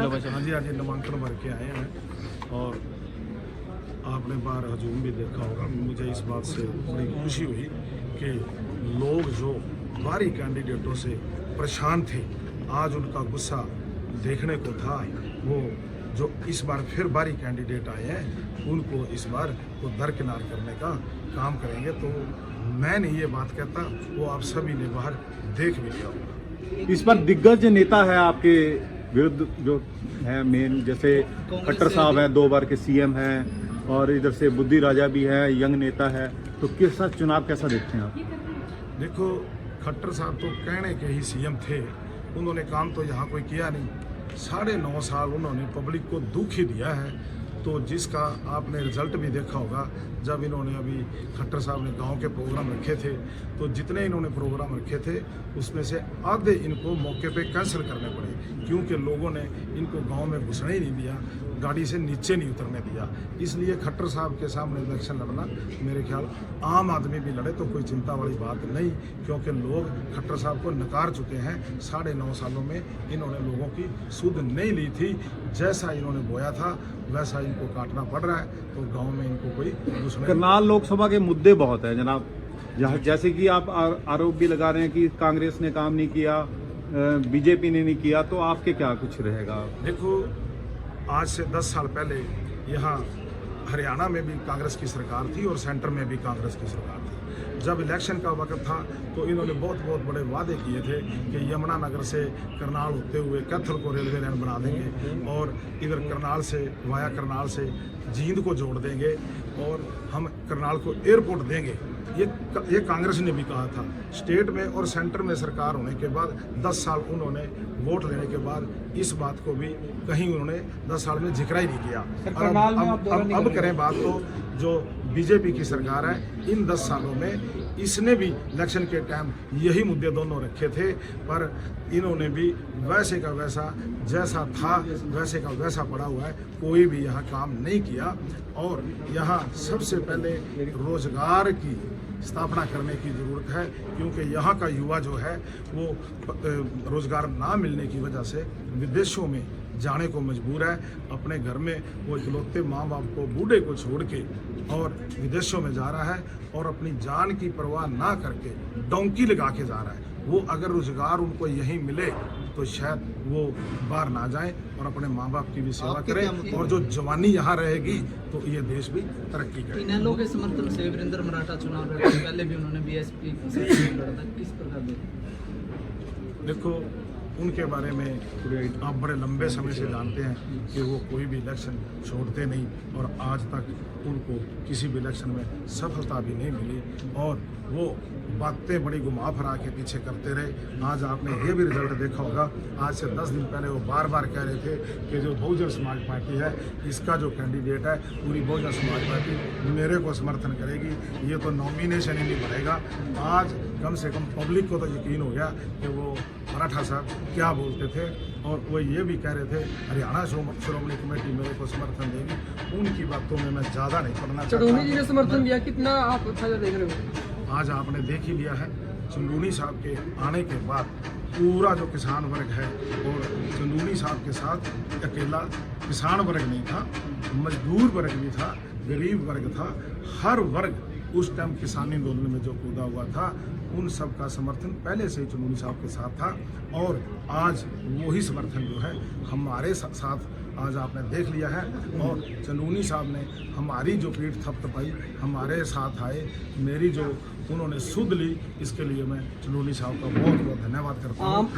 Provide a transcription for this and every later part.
हाँ जी नामांकन भर के आए हैं और आपने बार हजूम भी देखा होगा। मुझे इस बात से बड़ी खुशी हुई कि लोग जो बाहरी कैंडिडेटों से परेशान थे, आज उनका गुस्सा देखने को था। वो जो इस बार फिर बाहरी कैंडिडेट आए हैं उनको इस बार को दरकिनार करने का काम करेंगे। तो मैं नहीं ये बात कहता, वो आप सभी ने बाहर देख भी लिया होगा। इस बार दिग्गज नेता है आपके विरुद्ध जो है मेन, जैसे खट्टर साहब हैं, 2 बार के सीएम हैं, और इधर से बुद्धि राजा भी है, यंग नेता है, तो कैसा चुनाव कैसा देखते हैं आप? देखो, खट्टर साहब तो कहने के ही सीएम थे, उन्होंने काम तो यहाँ कोई किया नहीं। 9.5 साल उन्होंने पब्लिक को दुख ही दिया है। तो जिसका आपने रिजल्ट भी देखा होगा, जब इन्होंने अभी खट्टर साहब ने गांव के प्रोग्राम रखे थे, तो जितने इन्होंने प्रोग्राम रखे थे उसमें से आधे इनको मौके पे कैंसिल करने पड़े, क्योंकि लोगों ने इनको गांव में घुसने ही नहीं दिया, गाड़ी से नीचे नहीं उतरने दिया। इसलिए खट्टर साहब के सामने इलेक्शन लड़ना मेरे ख्याल आम आदमी भी लड़े तो कोई चिंता वाली बात नहीं, क्योंकि लोग खट्टर साहब को नकार चुके हैं। 9.5 सालों में इन्होंने लोगों की सुध नहीं ली थी, जैसा इन्होंने बोया था वैसा इनको काटना पड़ रहा है। तो गांव में इनको कोई करनाल लोकसभा के मुद्दे बहुत हैं जनाब, जैसे कि आप आरोप भी लगा रहे हैं कि कांग्रेस ने काम नहीं किया, बीजेपी ने नहीं किया, तो आपके क्या कुछ रहेगा? देखो, आज से 10 साल पहले यहाँ हरियाणा में भी कांग्रेस की सरकार थी और सेंटर में भी कांग्रेस की सरकार थी। जब इलेक्शन का वक्त था तो इन्होंने बहुत बड़े वादे किए थे कि यमुनानगर से करनाल होते हुए कैथल को रेलवे लाइन बना देंगे और इधर करनाल से वाया करनाल से जींद को जोड़ देंगे और हम करनाल को एयरपोर्ट देंगे। ये कांग्रेस ने भी कहा था। स्टेट में और सेंटर में सरकार होने के बाद 10 साल उन्होंने वोट लेने के बाद इस बात को भी कहीं उन्होंने 10 साल में जिक्र ही नहीं किया। और अब करें बात तो जो बीजेपी की सरकार है, इन 10 सालों में इसने भी इलेक्शन के टाइम यही मुद्दे दोनों रखे थे, पर इन्होंने भी वैसे का वैसा जैसा था वैसे का वैसा पड़ा हुआ है, कोई भी यहाँ काम नहीं किया। और यहाँ सबसे पहले रोजगार की स्थापना करने की ज़रूरत है, क्योंकि यहाँ का युवा जो है वो रोज़गार ना मिलने की वजह से विदेशों में जाने को मजबूर है। अपने घर में वो इकलौते माँ बाप को, बूढ़े को छोड़ के और विदेशों में जा रहा है और अपनी जान की परवाह ना करके डोंकी लगा के जा रहा है। वो अगर रोज़गार उनको यहीं मिले तो शायद वो बाहर ना जाए और अपने माँ बाप की भी सेवा करें, और जो जवानी यहाँ रहेगी तो ये देश भी तरक्की करेगा। इनेलो के समर्थन से वीरेंद्र मराठा चुनाव लड़े, पहले भी उन्होंने बीएसपी से लड़ा था, किस प्रकार देखो, उनके बारे में आप बड़े लंबे समय से जानते हैं कि वो कोई भी इलेक्शन छोड़ते नहीं और आज तक उनको किसी भी इलेक्शन में सफलता भी नहीं मिली और वो बातें बड़ी घुमा फिरा के पीछे करते रहे। आज आपने ये भी रिजल्ट देखा होगा, आज से 10 दिन पहले वो बार कह रहे थे कि जो बहुजन समाज पार्टी है, इसका जो कैंडिडेट है, पूरी बहुजन समाज पार्टी मेरे को समर्थन करेगी, ये तो नॉमिनेशन ही नहीं भरेगा। आज कम से कम पब्लिक को तो यकीन हो गया कि वो मराठा साहब क्या बोलते थे, और वो ये भी कह रहे थे हरियाणा श्रोमणी कमेटी मेरे को समर्थन देगी। उनकी बातों में मैं ज़्यादा नहीं पढ़ना चाहता। चंदूनी जी ने समर्थन दिया, कितना आप फायदा देख रहे हो? आज आपने देख ही लिया है, चंदूनी साहब के आने के बाद पूरा जो किसान वर्ग है, और चंदूनी साहब के साथ अकेला किसान वर्ग नहीं था, मजदूर वर्ग भी था, गरीब वर्ग था, हर वर्ग उस टाइम किसानी आंदोलन में जो कूदा हुआ था, उन सब का समर्थन पहले से ही चंदूनी साहब के साथ था। और आज वही समर्थन जो है हमारे साथ आज आपने देख लिया है, और चंदूनी साहब ने हमारी जो पीठ थपथपाई, हमारे साथ आए, मेरी जो उन्होंने सुध ली, इसके लिए मैं चंदूनी साहब का बहुत धन्यवाद करता हूँ।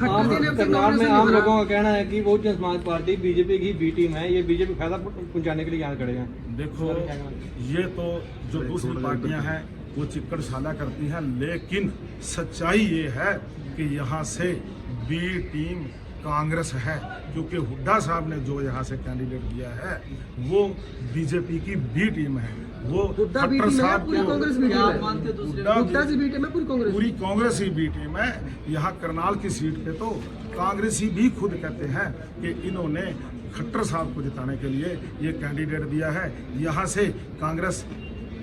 करनाल में आम लोगों का कहना है कि बहुजन समाज पार्टी बीजेपी की बी टीम है, ये बीजेपी फायदा पहुंचाने के लिए यहाँ खड़े हैं। देखो, ये तो जो दूसरी पार्टियां हैं वो चिक्कड़ साला करती हैं, लेकिन सच्चाई ये है कि यहाँ से बी टीम कांग्रेस है, क्योंकि हुड्डा साहब ने जो यहाँ से कैंडिडेट दिया है वो बीजेपी की बी टीम है। वो खट्टर साहब पूरी कांग्रेस ही बी टीम है। यहाँ करनाल की सीट पे तो कांग्रेसी भी खुद कहते हैं कि इन्होंने खट्टर साहब को जिताने के लिए ये कैंडिडेट दिया है। यहाँ से कांग्रेस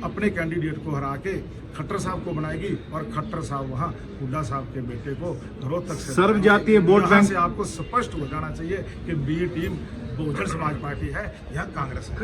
अपने कैंडिडेट को हरा के खट्टर साहब को बनाएगी और खट्टर साहब वहाँ हुड्डा साहब के बेटे को रोहतक से सर्वजातीय वोट यहाँ बैंक से आपको स्पष्ट हो जाना चाहिए कि B team Bahujan Samaj party है, यह कांग्रेस है।